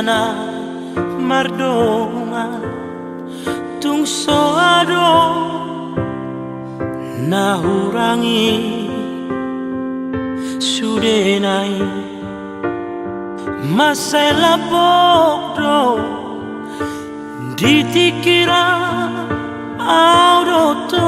na mardonga tung soado nahurangi sudenai masai lapokdo ditikira audoto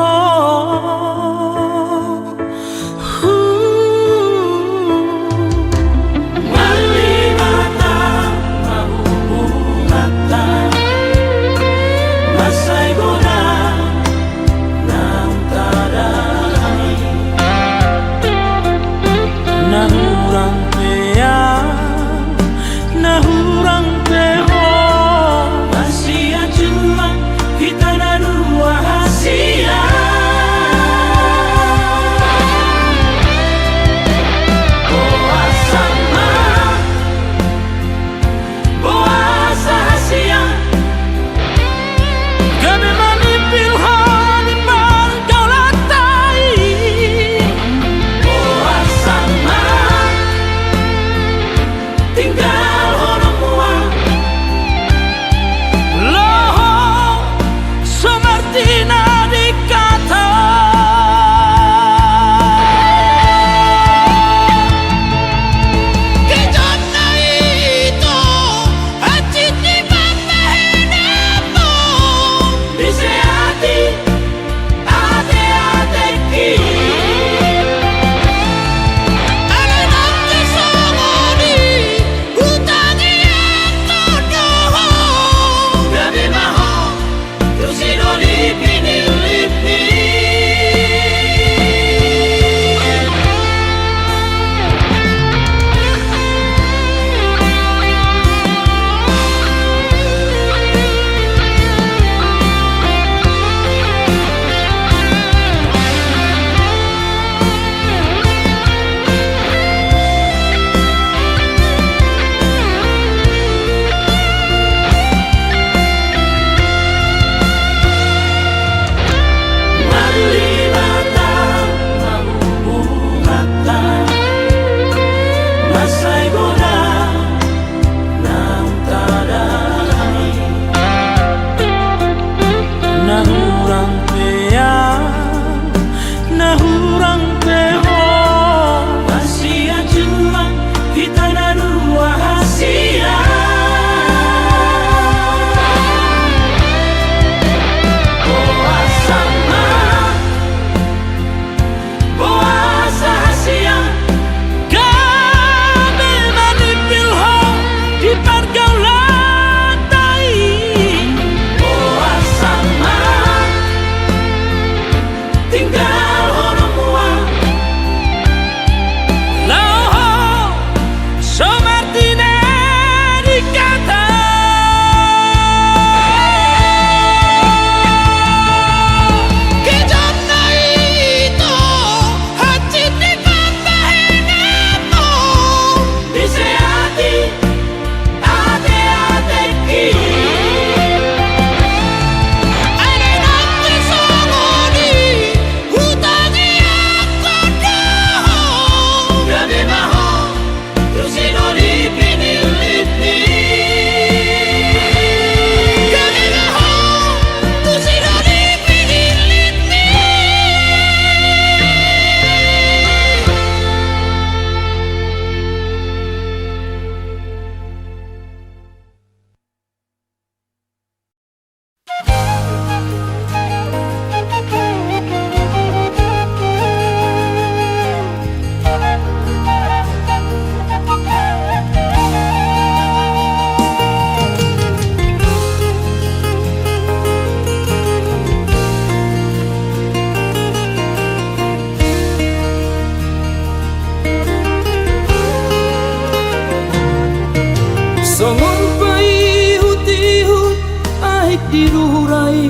dirurai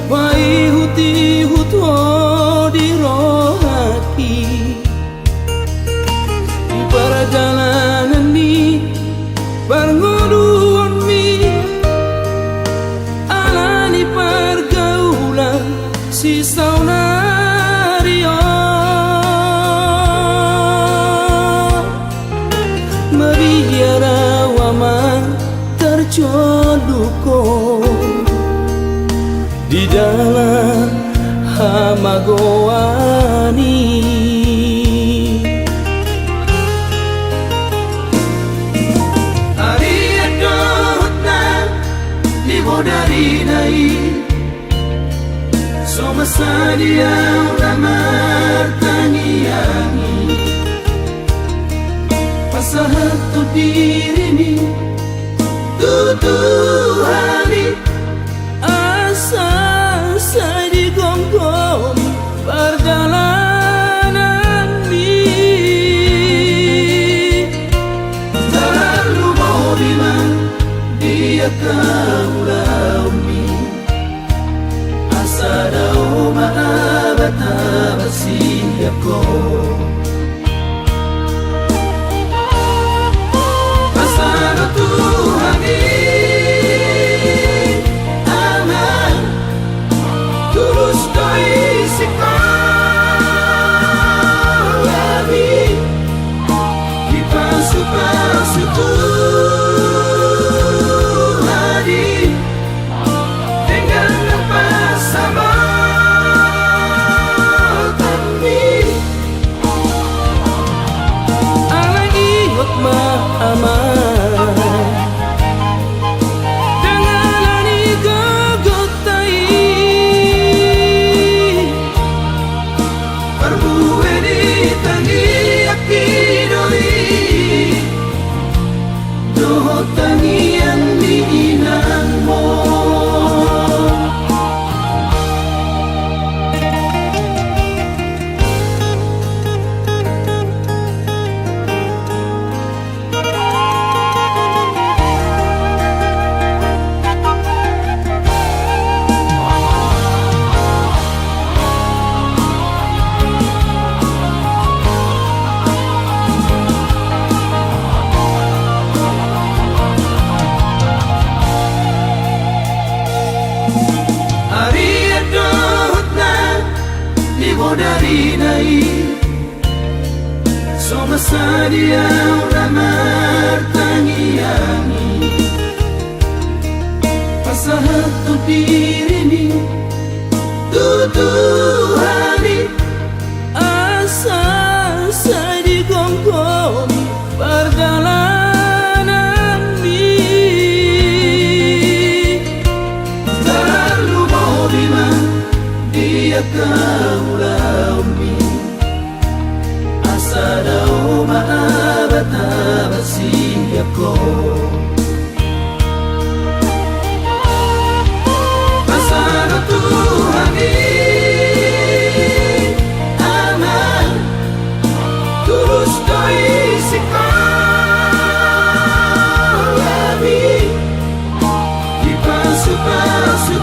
Wai huti huto di rohati Di perjalanan ni Barngoduan mi Alani pergaulan si saunario Meriara Tuhanani Hari adotna Libodari nai Soma sadia ulamar tangiani Pasahat tu diri Tutuhani asa saya di gom-gom perjalanan ini terlalu mau bilang dia kaulah umi asa dau maabata basiako Tuhani aman tulus doi sekalami di pasu-pasu Tuhani dengan lepas sama kami anak ingat aman tangian di inangmu dari nai Soma sadia ulamar tangiani Pasahat tu diri Tutuhani asa saya di gom-gom perjalanan ini terlalu mau bilang dia kaulah umi asa dau maabata basiako pasana Tuhani aman tulus doi sekalami di pasu-pasu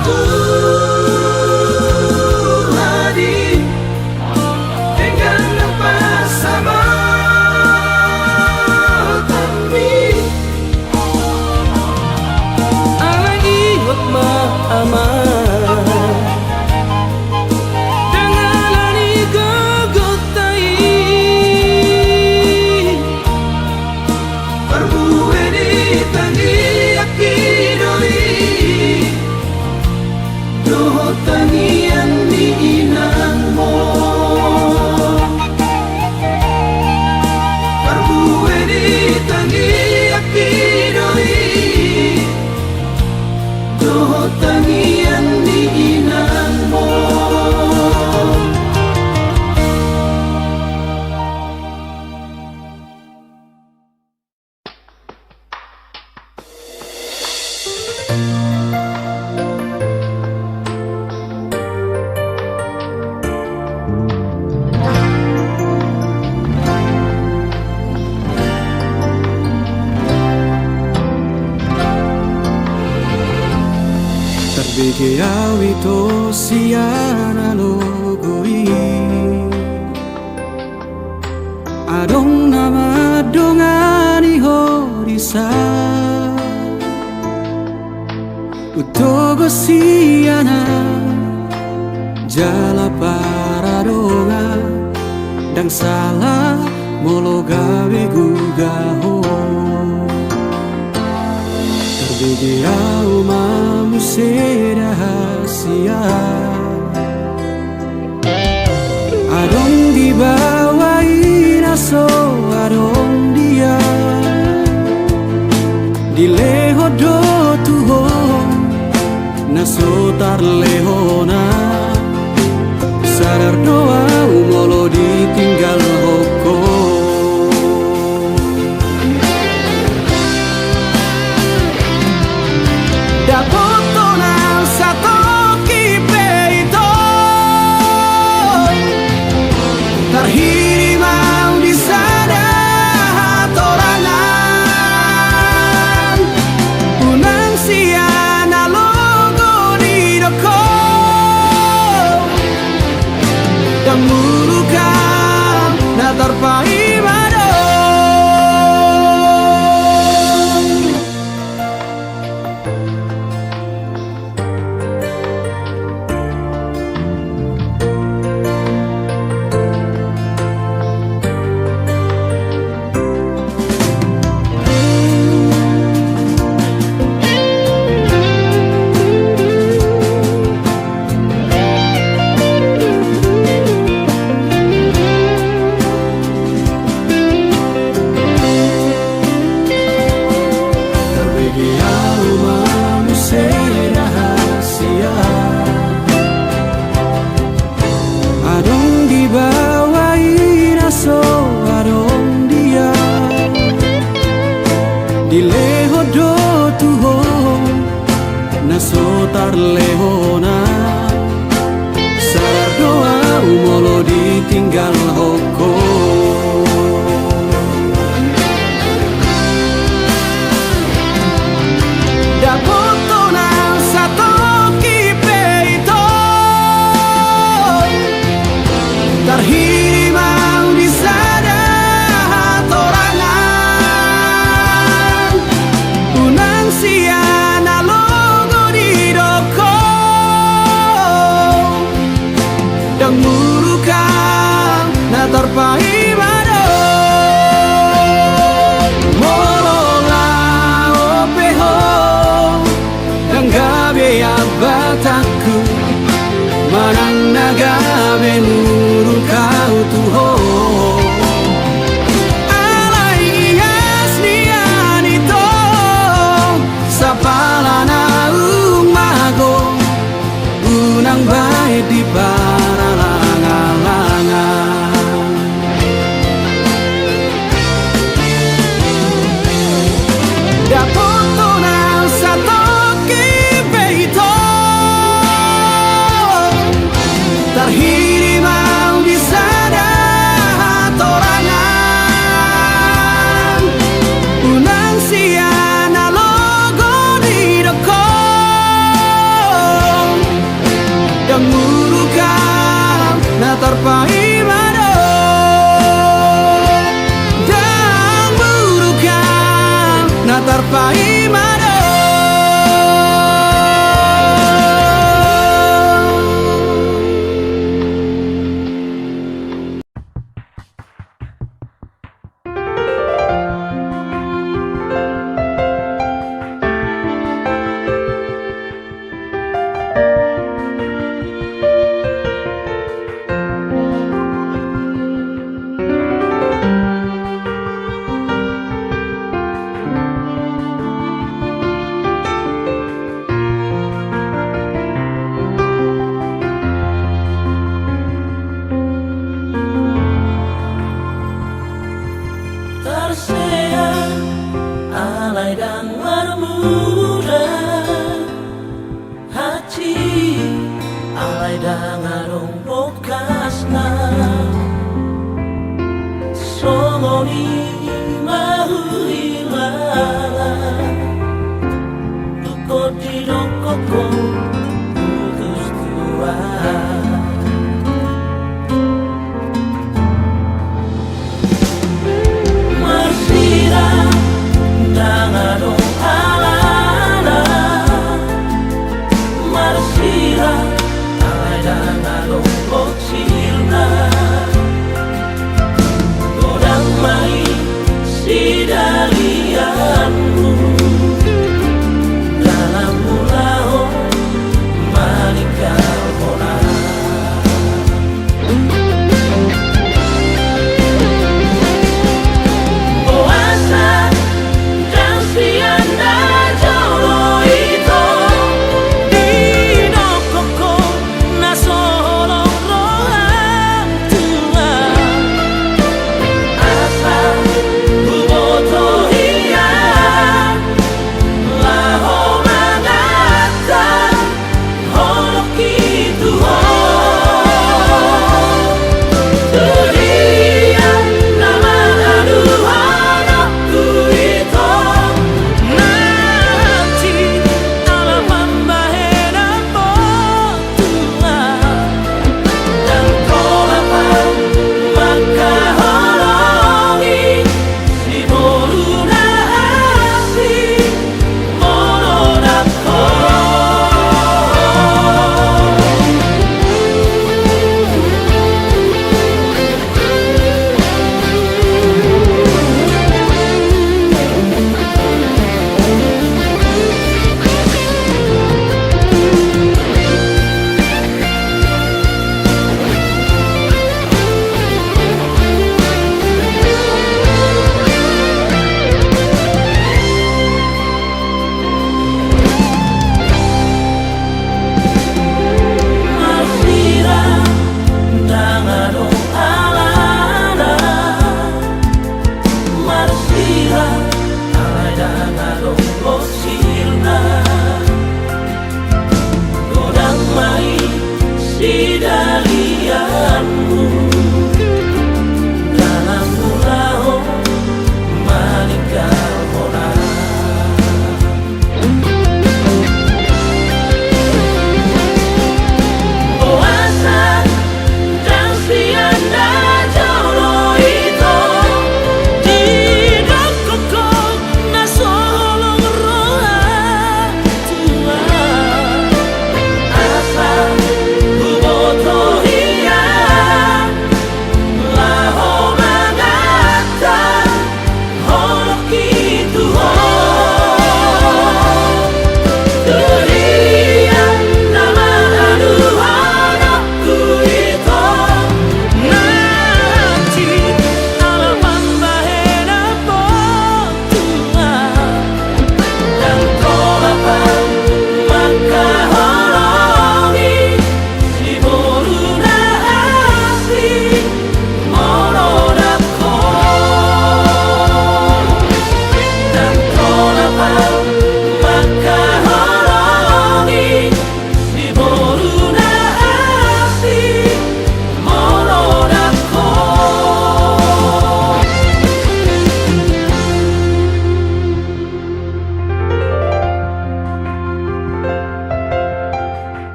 tangian di inangmu Parbuwe di tangi akidoi Doho tangian di inangmu Bege awito siana logoi Adong nama dongani horisa Utogo siana Jala paradonga Dang salah molo gawe gugaho Terbege au mamu se rahasia Ada Adong dibawain aso adong dia Dileho do tuho naso tarlehona Sadar doa umolo ditinggal hoko Dileho do tuho naso tarlehona Sadar doa umolo ditinggal hoko Dapotona satoki peito Tarhirimau di sana Siana logo di doko Dan murukan na terpaimado Molola opeho Dan gabe abataku Manang nagabe murukau tuho Unang baik di paralangan-langan Dapotona satoki peito Tarhirimau di sana torangan Unang siana logo di doko Murukan na terpaimado Dan murukan na terpaimado Alay dan marmuda hati alay dan arong bokasna Songoni mahuilala Duko di dokoko putus tua Sidalianmu dalam mulao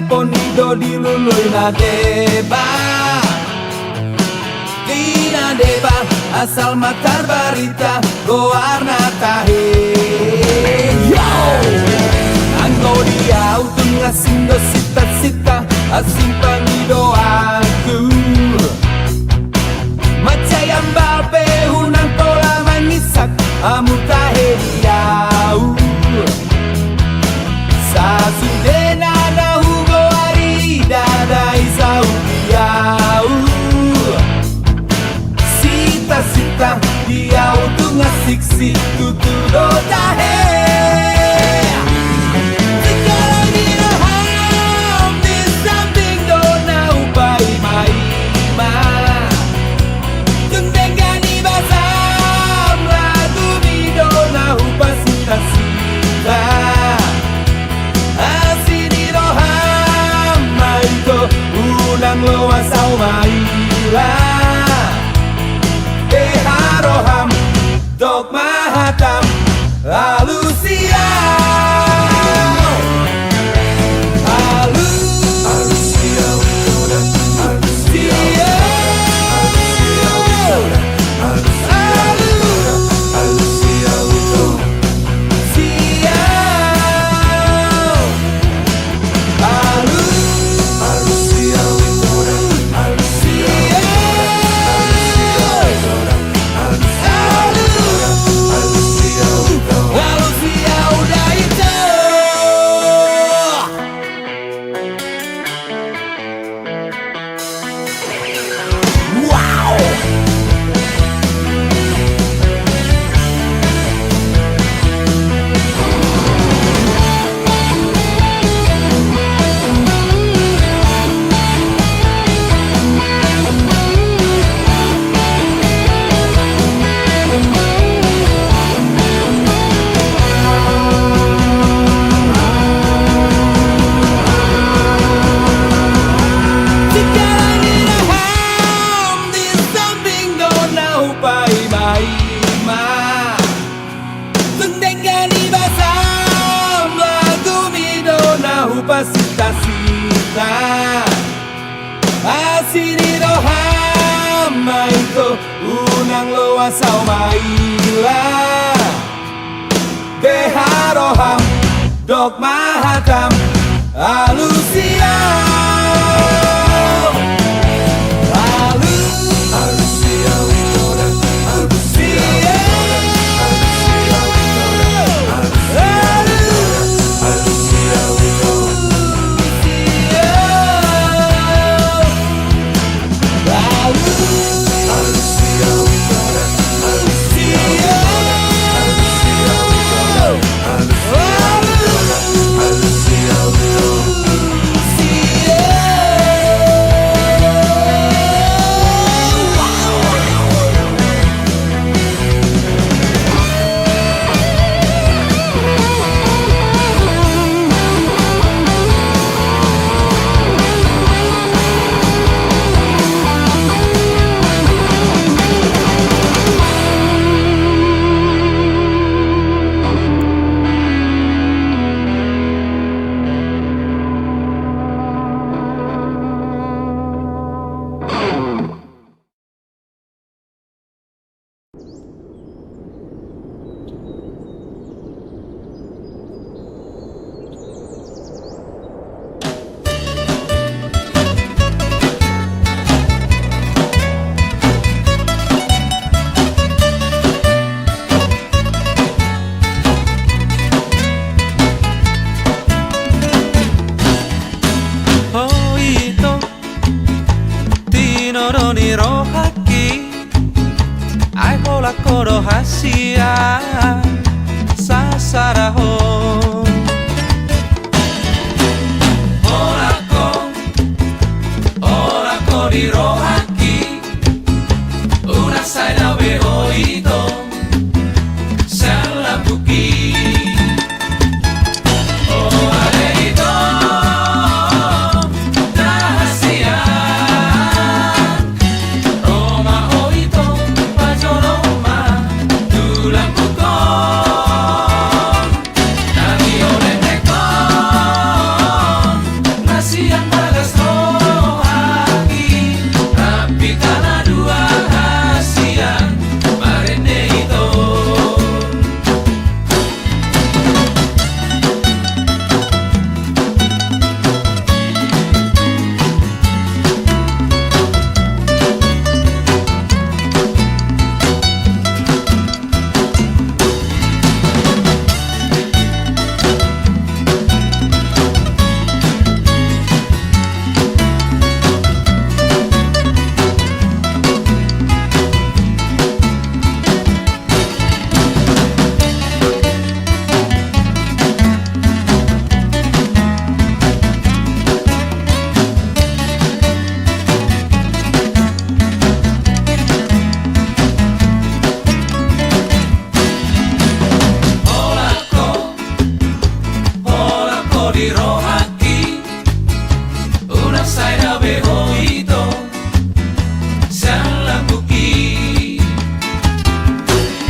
ponido di lului na deba Tina deba asal matar barita goarna tahe Yo! Anggo dia utung ngasing do sita-sita asing pangido aku Macayang balpe hunang pola mangisak amu tahe diau Sasudena na hugo arida da isau diau Sita-sita diau tu ngasik situ tu do tahe Sekarang di roham di samping do na upai mai ma Tungdengan ibasam lagu bido na upas sita-sita Asini roham maito unang loasau maila Roham dok mahatam alusia alusia Sita-sita Asini roham maito unang loasau maila Deha roham dok mahatam alusia Koro hasia sasaraho Orako di rohaki una saina be oído salabuki Oreito dahasia Roma oito pajoro Tulang pukon di rohaki una saina behoito Salah buki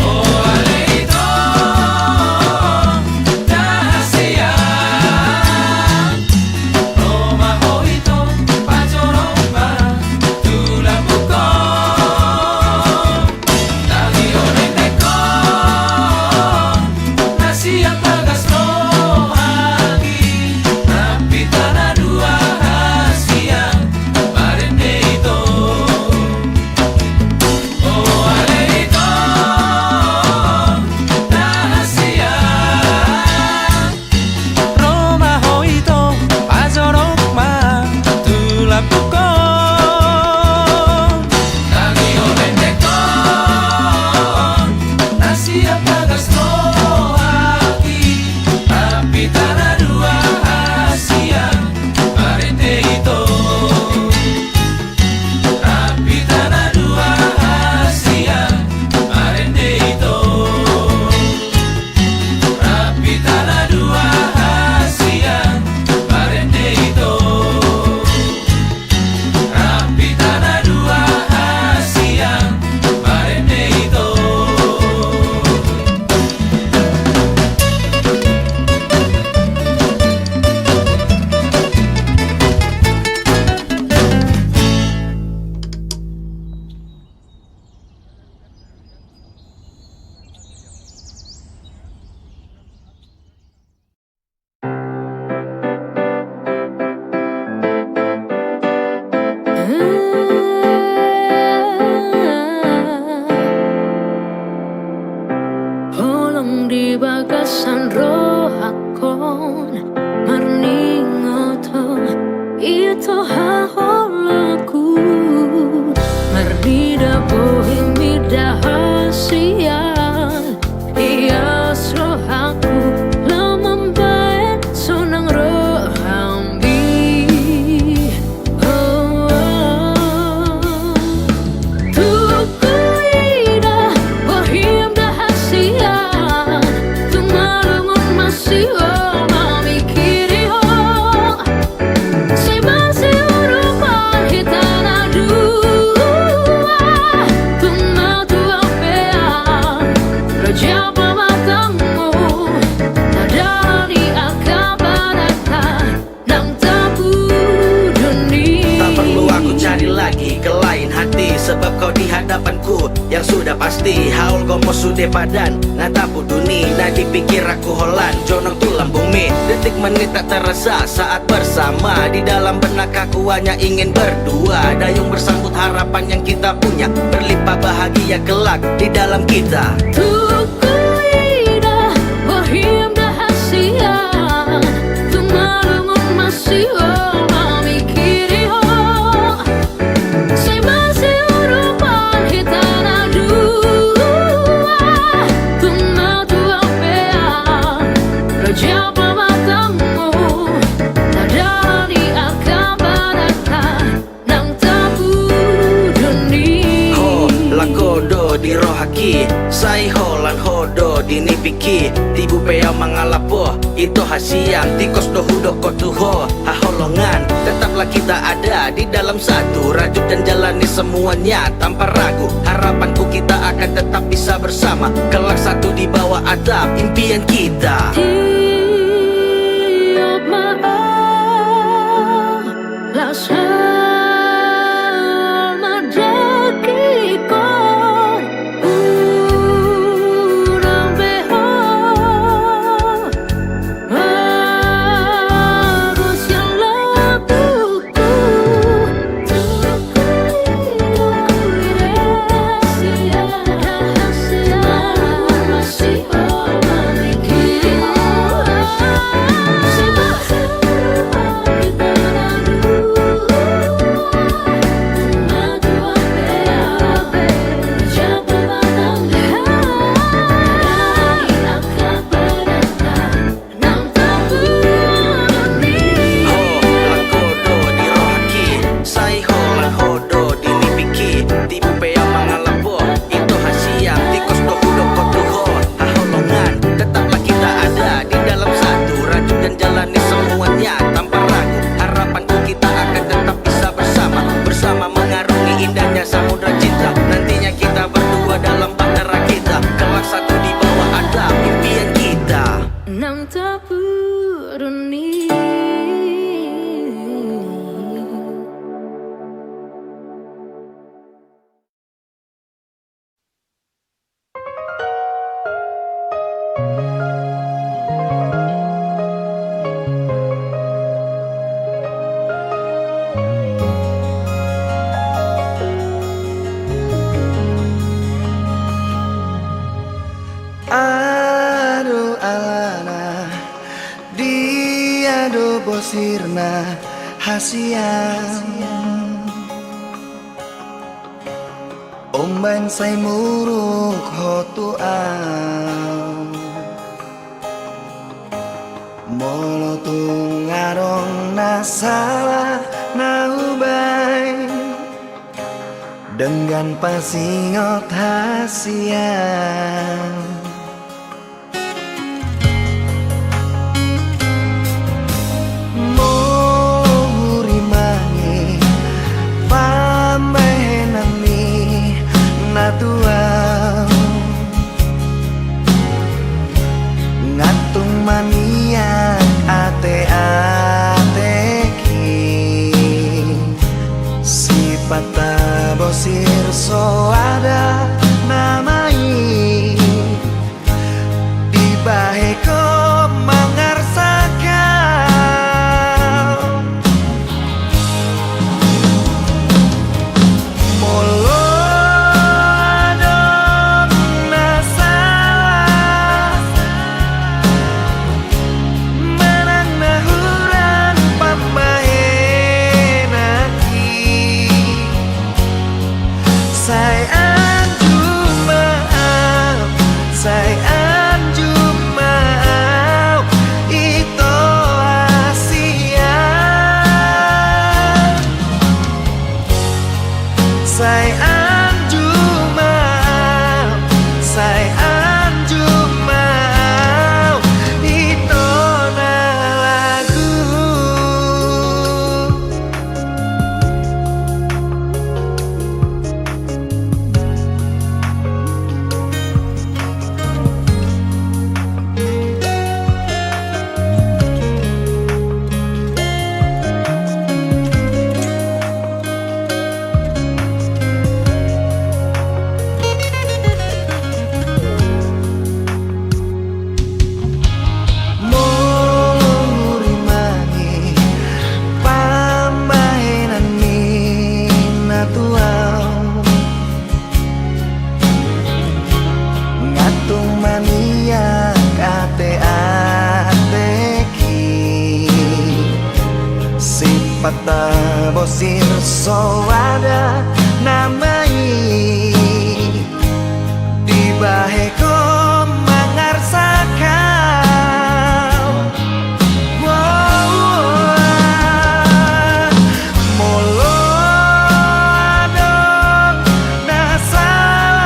Oh aleito Dahasia Roma hoito Pacoromba Tula buko Tagi onendeko Nasia tagas rohaki Tapi tanah dua hasia Marendeito Oh aleito Dahasia Roma hoito Pazorokma Tulapuko Tagi onendeko Nasia tagas rohaki Tapi tanah dua hasia Marendeito Tapi tanah dua hasia Marendeito Tapi tanah dua hasia Marendeito Tapi tanah dua hasia Marendeito Holong di bagasan rohakon Marningoto Ito haholaku Marnida bohimida hasian Ias rohaku Lamambayan sunang rohambi Oh, Tukuida bohim dahasian Tumalungun masih mamikiri ho Sebasi urupan hitana dua Tumal tua pean Raja pamatamu Nadani akabarata Nang tabu dunia Tak perlu aku cari lagi ke lain hati Sebab kau di hadapanku yang sudah pasti Haul gomo sude padan Natapu duni Nah dipikir aku holan Jonong tulang bumi Detik menit tak terasa saat bersama Di dalam benak aku hanya ingin berdua Dayung bersambut harapan yang kita punya Berlimpah bahagia kelak di dalam kita Tukuida bohim dahasian Tumalungun masih mamikiri ho Sebasi urupan hitana dua Tumal tua pean Raja pamatamu Nadani akabarata Nang tabu dunia Ho lakodo di rohaki Sai holan hodo di nipiki Tibu pea mangalapo Ito hasiang tikos dohudo kotuho Haholongan tetaplah kita ada di dalam satu Rajut dan jalani semuanya tanpa ragu Harapanku kita akan tetap bisa bersama Kelak satu di bawah atap impian kita Tiap maaf Lasal madakiko Urang beho Harus yang lakuku Masih memikir Sebab tiado bosirna hasian Omban say muruk hotuan Molotung ngarong nasalah naubay Dengan pasingot hasian Murimani pamenami natuang Ngatung mania ate-ateki Sipata bosir so ada namai Di baheko mangarsakan Molo adon nasalah Menang nahuran pambahenaki Say anju maaf Say anju maaf Ito asian Say anju maaf Say anju maaf Ito na lagu Murimani pambahenan minatuang Ngatung mania ate-ateki Sipata bosir so ada namai Di baheko mangarsakan Molo adon nasalah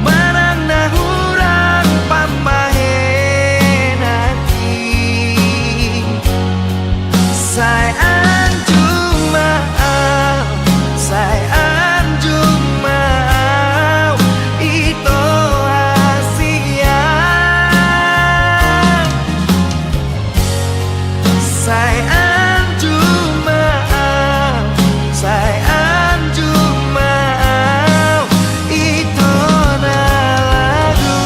Menang nahuran pambahenaki Say anju maaf Say anju maaf Ito asian Say anju maaf Say anju maaf Ito na lagu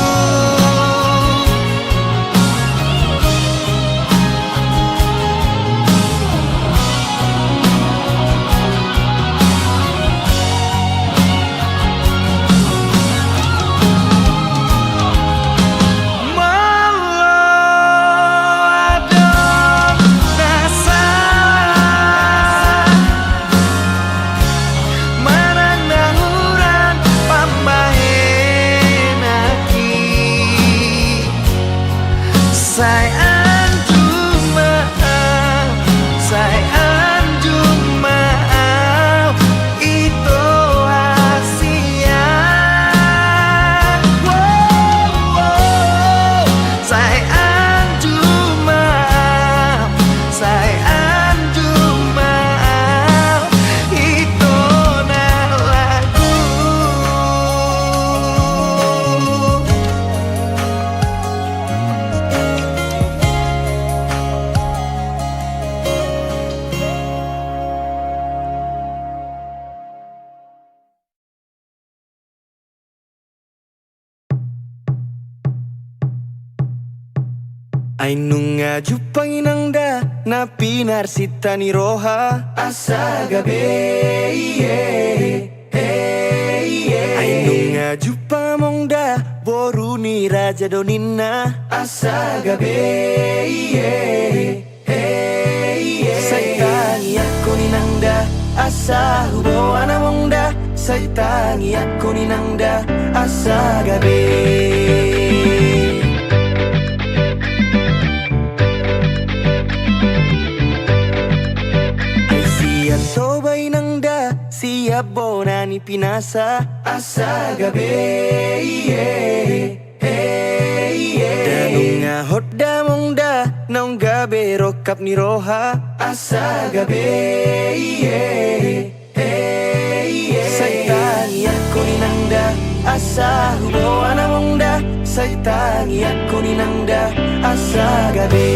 Molo adon nasalah Menang nahuran pambahenaki Say anju maaf Say anju maaf Ito asian Say anju maaf Say anju maaf Ito na lagu Ainunga jupanginangda na pinarsita ni roha asa gabe Ainunga jupa mongda boru ni raja donina asa gabe Saitangi ako ni nangda asa hubo anamongda Saitangi ako ni nangda asa gabe Siap sobay nangda siap bona ni pinasa asa gabe Danunga hodda mongda naung gabe rokap ni roha asa gabe Saitangi ako ni nangda asa hubo anamongda Saitangi ako ni nangda asa gabe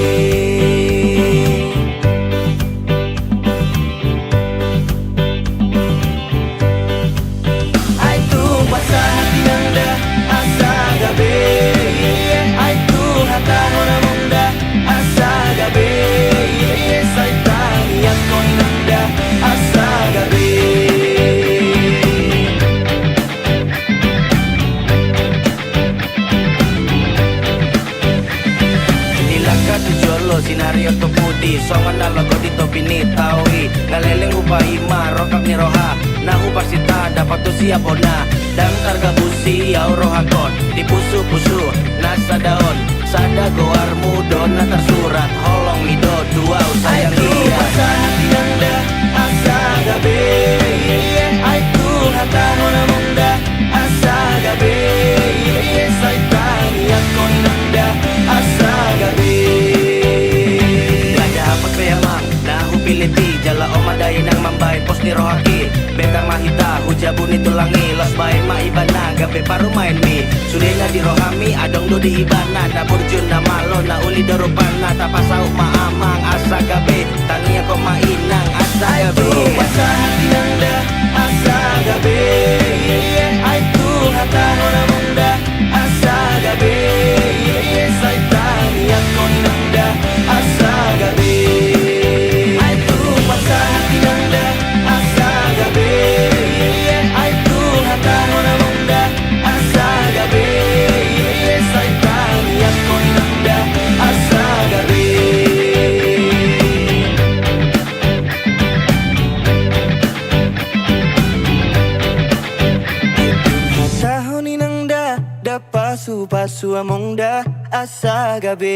Sinario to pudi, songan nalago dito binitawi Ngaleleng upahi marokap ni roha Nahupasita dapat tu siap ona Dang targa busi au rohakon Di pusu-pusu nasa daon Sada goar mudo na tersurat Holong mido dua sayang iya hati nangda asa gabe Aitu hata nona mongda asa gabe Saitangi ako ni nangda asa gabe Piliti jala omadaya nang mambay pos ni rohaki Bekang mahita hujabu ni tulangi Los bain maibana gabe paru main mi Sudah na di rohami adong do di ibana Na burjun na malo na uli dorupana Tapasau maamang asa gabe Tangi ako mainang asa gabe Asa hati nangda asa gabe Aitu hata nona mongda asa gabe Saitangi ako ni nangda asa gabe Pasu-pasu amongda asa gabe